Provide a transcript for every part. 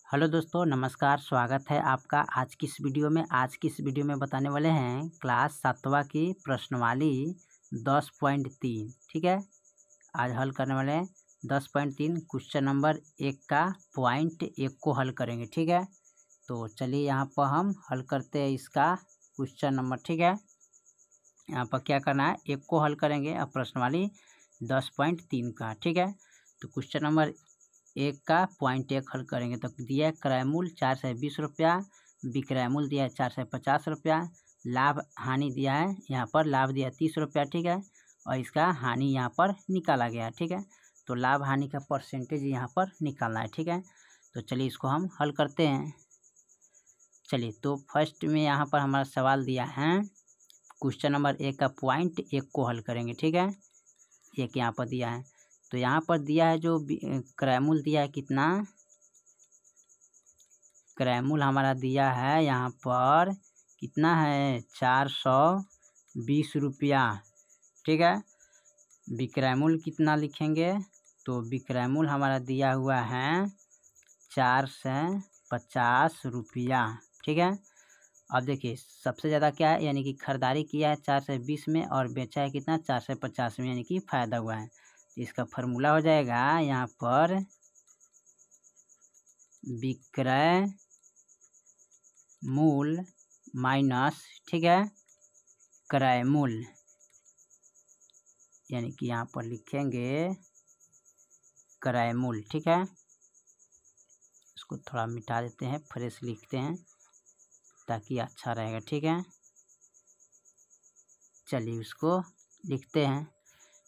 Hello दोस्तों, नमस्कार। स्वागत है आपका आज की इस वीडियो में। आज की इस वीडियो में बताने वाले हैं क्लास 7वां की प्रश्नवाली 10.3। ठीक है, आज हल करने वाले हैं 10.3 क्वेश्चन नंबर 1 का पॉइंट 1 को हल करेंगे। ठीक है, तो चलिए यहाँ पर हम हल करते हैं इसका क्वेश्चन नंबर। ठीक है, यहाँ पर क्या करना है, 1 को हल करेंगे अब प्रश्नवाली 10.3 का। ठीक है, तो क्वेश्चन नंबर 1 का पॉइंट 1 हल करेंगे। तो दिया है क्रय मूल्य 420 रुपया, विक्रय मूल्य दिया है 450 रुपया, लाभ हानि दिया है, यहाँ पर लाभ दिया है 30 रुपया। ठीक है, और इसका हानि यहाँ पर निकाला गया है। ठीक है, तो लाभ हानि का परसेंटेज यहाँ पर निकालना है। ठीक है, तो चलिए इसको हम हल करते हैं। चलिए, तो फर्स्ट में यहाँ पर हमारा सवाल दिया है क्वेश्चन नंबर 1 का पॉइंट 1 को हल करेंगे। ठीक है, 1 यहाँ पर दिया है, तो यहाँ पर दिया है जो क्रय मूल्य दिया है कितना, क्रय मूल्य हमारा दिया है यहाँ पर कितना है 420 रुपया। ठीक है, विक्रय मूल्य कितना लिखेंगे, तो विक्रय मूल्य हमारा दिया हुआ है 450 रुपया। ठीक है, अब देखिए सबसे ज़्यादा क्या है, यानी कि खरीदारी किया है 420 में और बेचा है कितना 450 में, यानी कि फ़ायदा हुआ है। इसका फार्मूला हो जाएगा यहाँ पर विक्रय मूल्य माइनस, ठीक है, क्रय मूल्य, यानी कि यहाँ पर लिखेंगे क्रय मूल्य। ठीक है, इसको थोड़ा मिटा देते हैं, फ्रेश लिखते हैं ताकि अच्छा रहेगा। ठीक है, चलिए इसको लिखते हैं।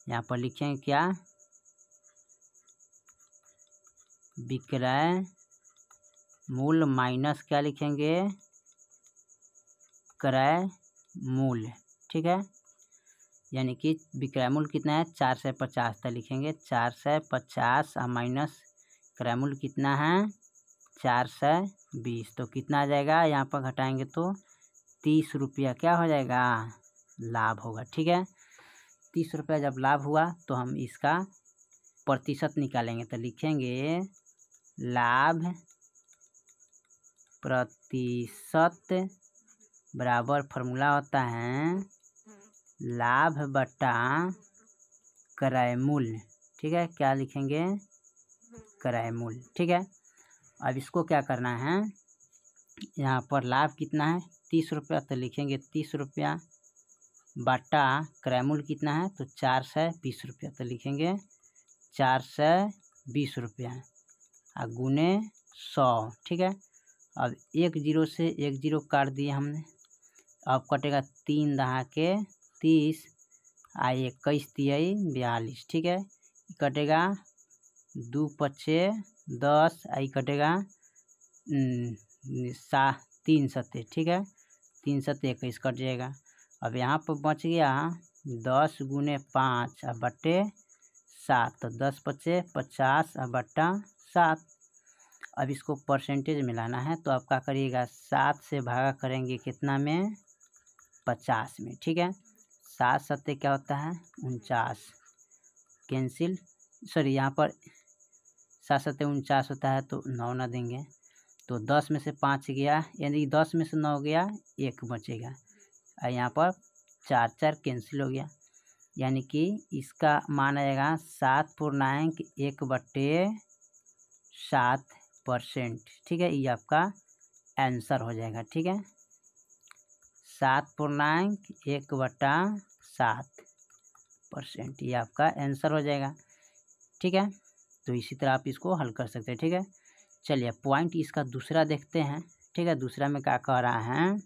यहाँ पर लिखेंगे क्या, विक्रय मूल्य माइनस क्या लिखेंगे, क्रय मूल्य। ठीक है, यानी कि विक्रय मूल्य कितना है 450 तक लिखेंगे 450 और माइनस क्रय मूल्य कितना है 420, तो कितना आ जाएगा, यहाँ पर घटाएंगे तो 30 रुपया क्या हो जाएगा, लाभ होगा। ठीक है, 30 रुपया जब लाभ हुआ तो हम इसका प्रतिशत निकालेंगे, तो लिखेंगे लाभ प्रतिशत बराबर फार्मूला होता है लाभ बटा क्रय मूल्य। ठीक है, क्या लिखेंगे, क्रय मूल्य। ठीक है, अब इसको क्या करना है, यहाँ पर लाभ कितना है 30 रुपया, तो लिखेंगे 30 रुपया बटा क्रय मूल्य कितना है, तो 420 रुपया, तो लिखेंगे 420 रुपया और गुने 100। ठीक है, अब 1 जीरो से 1 जीरो काट दिए हमने, अब कटेगा 3 दहा के 30 आ 21 तिहई 42। ठीक है, कटेगा 2 पचे 10 आई कटेगा 3 सत्ते। ठीक है, 3 सत्ते 21 कट जाएगा। अब यहाँ पर बच गया 10 गुने 5 और बटे 7, तो 10 पचे 50 और बटा 7। अब इसको परसेंटेज मिलाना है, तो आप क्या करिएगा 7 से भागा करेंगे कितना में 50 में। ठीक है, 7 सत्ते क्या होता है 49, कैंसिल, सॉरी यहाँ पर 7 सत्ते 49 होता है, तो 9 ना देंगे, तो 10 में से 5 गया, यानी 10 में से 9 गया 1 बचेगा, और यहाँ पर 4 4 कैंसिल हो गया, यानी कि इसका मान आएगा 7/7%। ठीक है, ये आपका आंसर हो जाएगा। ठीक है, 7/1/7%, ये आपका आंसर हो जाएगा। ठीक है, तो इसी तरह आप इसको हल कर सकते हैं। ठीक है, चलिए पॉइंट इसका दूसरा देखते हैं। ठीक है, दूसरा में क्या कह रहा है,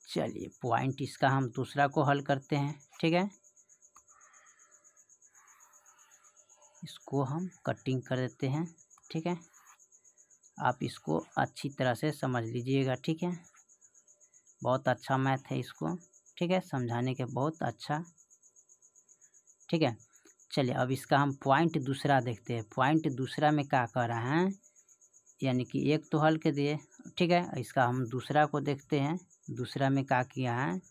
चलिए पॉइंट इसका हम दूसरा को हल करते हैं। ठीक है, इसको हम कटिंग कर देते हैं। ठीक है, आप इसको अच्छी तरह से समझ लीजिएगा। ठीक है, बहुत अच्छा मैथ है इसको। ठीक है, समझाने के बहुत अच्छा। ठीक है, चलिए अब इसका हम पॉइंट दूसरा देखते हैं। पॉइंट दूसरा में क्या कह रहा है, यानी कि एक तो हल के दिए। ठीक है, इसका हम दूसरा को देखते हैं। दूसरा में क्या किया है,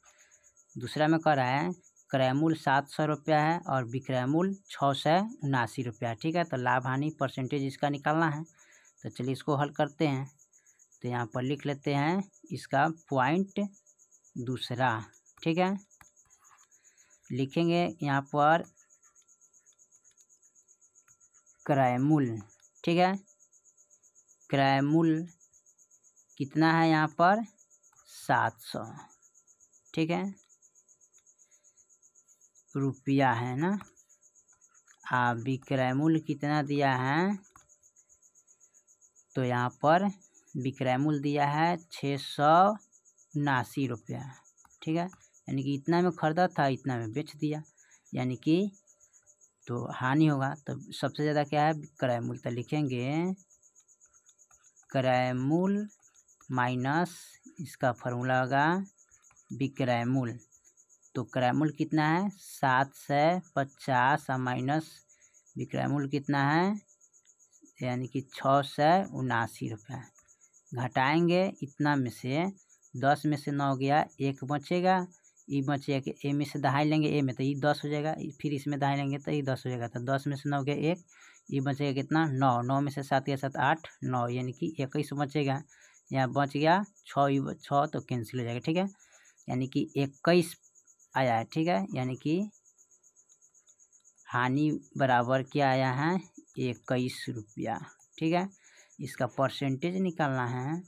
दूसरा में कह रहा है क्रय मूल्य 700 रुपया है और विक्रय मूल्य 679 रुपया। ठीक है, तो लाभ हानि परसेंटेज इसका निकालना है। तो चलिए इसको हल करते हैं। तो यहाँ पर लिख लेते हैं इसका पॉइंट दूसरा, ठीक है। लिखेंगे यहाँ पर क्रयमूल, ठीक है। क्रयमूल कितना है यहाँ पर 700, ठीक है, रुपया है ना। विक्रय मूल्य कितना दिया है, तो यहाँ पर विक्रय मूल्य दिया है 679 रुपया, ठीक है। यानी कि इतना में खरीदा था, इतना में बेच दिया, यानी कि तो हानि होगा। तो सबसे ज़्यादा क्या है क्रय मूल्य। तो लिखेंगे क्रय मूल्य माइनस इसका फॉर्मूला होगा विक्रय मूल्य। तो क्रय मूल्य कितना है 750 और माइनस विक्रय मूल्य कितना है, यानी कि 679 रुपया। घटाएंगे इतना में से 10 में से 9 गया, 1 बचेगा, ई बचेगा कि ए में से दहाई लेंगे ए में, तो ई 10 हो जाएगा, फिर इसमें दहाई लेंगे तो ई 10 हो जाएगा। तो 10 में से 9 गया 1, ई बचेगा कितना 9, 9 में से 7 या 7 8 9, यानी कि 21 बचेगा। यहाँ बच गया 6 तो कैंसिल हो जाएगा, ठीक है। यानी कि 21 आया है, ठीक है। यानी कि हानि बराबर क्या आया है 21 रुपया, ठीक है। इसका परसेंटेज निकालना है।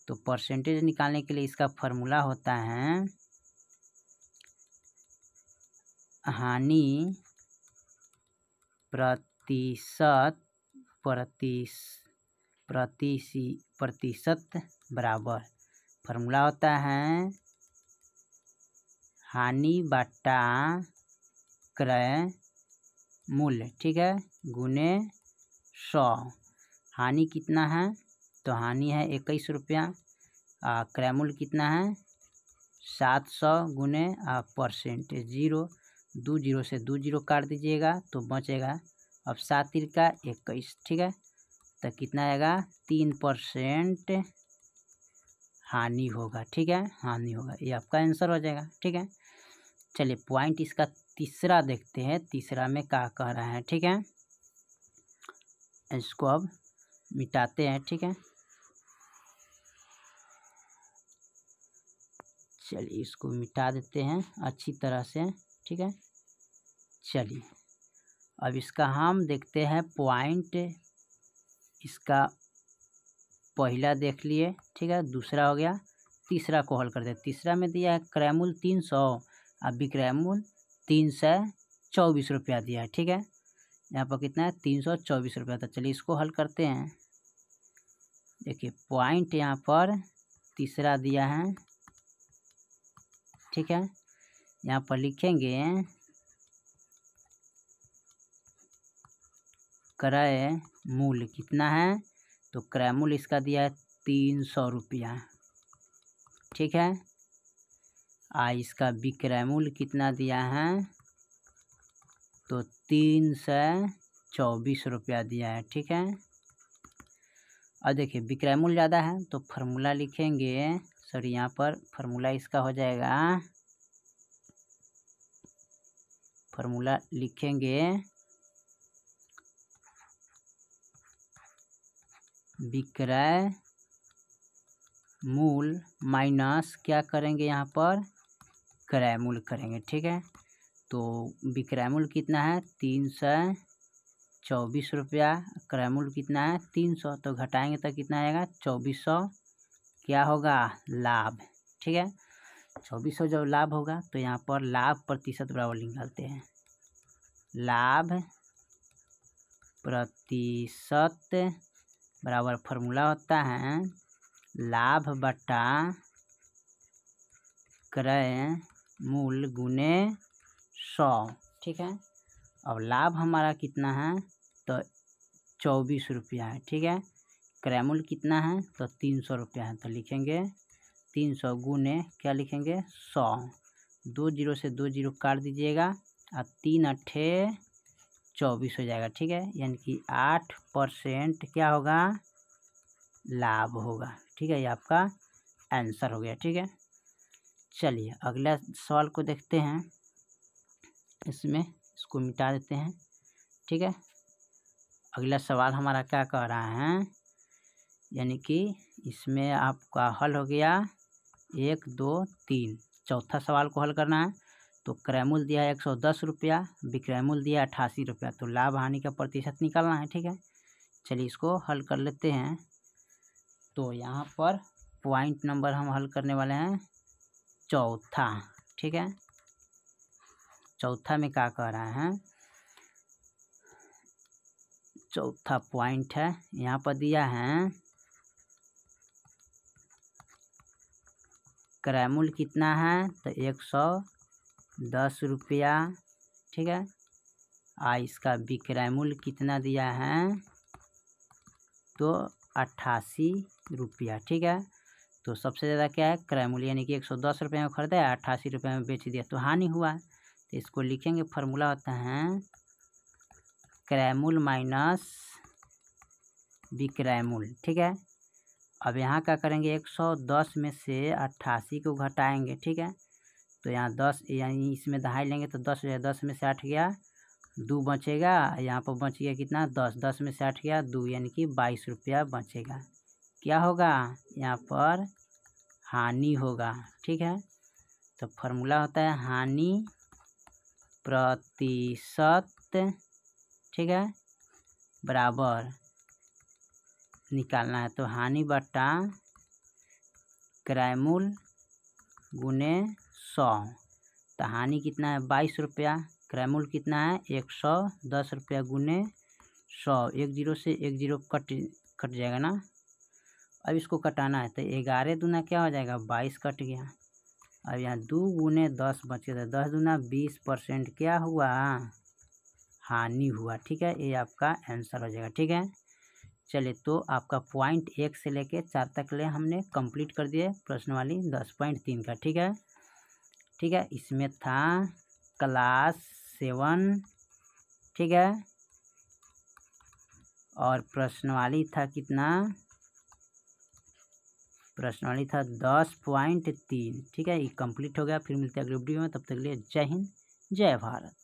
तो परसेंटेज निकालने के लिए इसका फॉर्मूला होता है हानि प्रतिशत बराबर, फॉर्मूला होता है हानि बटा क्रय मूल्य, ठीक है, गुने 100। हानि कितना है, तो हानि है 21 रुपया, क्रय मूल्य कितना है 700 गुने परसेंटेज 0, 2 0 से 2 0 काट दीजिएगा तो बचेगा अब 7 3 का 21, ठीक है। तो कितना आएगा 3% हानि होगा, ठीक है, हानि होगा। ये आपका आंसर हो जाएगा, ठीक है। चलिए पॉइंट इसका तीसरा देखते हैं, तीसरा में क्या कह रहा है, ठीक है। इसको अब मिटाते हैं, ठीक है। चलिए इसको मिटा देते हैं अच्छी तरह से, ठीक है। चलिए अब इसका हम देखते हैं पॉइंट, इसका पहला देख लिए, ठीक है, दूसरा हो गया, तीसरा को हल कर दे। तीसरा में दिया है क्रय मूल्य 300 और विक्रय मूल्य 324 रुपया दिया है, ठीक है। यहाँ पर कितना है 324 रुपया। तो चलिए इसको हल करते हैं। देखिए पॉइंट यहाँ पर तीसरा दिया है, ठीक है। यहाँ पर लिखेंगे क्रय मूल्य कितना है, तो क्रय मूल्य इसका दिया है 300 रुपया, ठीक है। इसका विक्रय मूल्य कितना दिया है, तो 324 रुपया दिया है, ठीक है। और देखिए विक्रय मूल्य ज़्यादा है तो फार्मूला लिखेंगे, सॉरी यहाँ पर फार्मूला इसका हो जाएगा, फार्मूला लिखेंगे विक्रय मूल्य माइनस क्या करेंगे यहाँ पर क्रय मूल्य करेंगे, ठीक है। तो विक्रय मूल्य कितना है 324 रुपया, क्रय मूल्य कितना है 300, तो घटाएंगे तो कितना आएगा 2400, क्या होगा लाभ, ठीक है। 2400 जब लाभ होगा तो यहाँ पर लाभ प्रतिशत बराबर निकालते हैं, लाभ प्रतिशत बराबर फार्मूला होता है लाभ बटा क्रय मूल्य गुने 100, ठीक है। अब लाभ हमारा कितना है, तो 24 रुपया है, ठीक है। क्रय मूल्य कितना है, तो 300 रुपया है, तो लिखेंगे 300 गुने क्या लिखेंगे 100, 2 0 से 2 0 काट दीजिएगा और 3 अट्ठे 24 हो जाएगा, ठीक है। यानी कि 8% क्या होगा लाभ होगा, ठीक है। ये आपका आंसर हो गया, ठीक है। चलिए अगला सवाल को देखते हैं, इसमें इसको मिटा देते हैं, ठीक है। अगला सवाल हमारा क्या कह रहा है, यानी कि इसमें आपका हल हो गया 1 2 3। चौथा सवाल को हल करना है। तो क्रय मूल्य दिया है 110 रुपया, विक्रय मूल्य दिया है 88 रुपया। तो लाभ हानि का प्रतिशत निकालना है। ठीक है, चलिए इसको हल कर लेते हैं। तो यहाँ पर पॉइंट नंबर हम हल करने वाले हैं चौथा। ठीक है, चौथा में क्या कह रहा है, चौथा पॉइंट है यहाँ पर दिया है क्रय मूल्य कितना है, तो 110 रुपया। ठीक है, इसका विक्रय मूल्य कितना दिया है, तो 88 रुपया। ठीक है, तो सबसे ज़्यादा क्या है, क्रय मूल्य, यानी कि 110 रुपये में खरीदा है, 88 रुपये में बेच दिया, तो हानि हुआ। तो इसको लिखेंगे, फार्मूला होता है क्रय मूल्य माइनस विक्रय मूल्य। ठीक है, अब यहाँ क्या करेंगे, 110 में से 88 को घटाएंगे। ठीक है, तो यहाँ 10, यानी इसमें दहाई लेंगे तो 10 हो जाएगा, 10 में से 8 गया 2 बचेगा, यहाँ पर बच गया कितना 10, 10 में से 8 गया 2, यानी कि 22 रुपया बचेगा। क्या होगा, यहाँ पर हानि होगा। ठीक है, तो फार्मूला होता है हानि प्रतिशत। ठीक है, बराबर निकालना है, तो हानि बटा क्रय मूल्य गुने 100। तो हानि कितना है 22 रुपया, क्रय मूल्य कितना है 110 रुपया गुने 100। 1 0 से 1 0 कट जाएगा ना। अब इसको कटाना है, तो 11 दूना क्या हो जाएगा 22 कट गया। अब यहाँ 2 गुने 10 बच गया, 10 दूना 20% क्या हुआ, हानि हुआ। ठीक है, ये आपका आंसर हो जाएगा। ठीक है, चलिए तो आपका पॉइंट 1 से लेके 4 तक ले हमने कंप्लीट कर दिए प्रश्न वाली 10.3 का। ठीक है, ठीक है, इसमें था क्लास 7। ठीक है, और प्रश्न वाली था कितना, प्रश्न वाली था 10.3। ठीक है, ये कंप्लीट हो गया। फिर मिलते हैं अगले वीडियो में, तब तक के लिए जय हिंद जय भारत।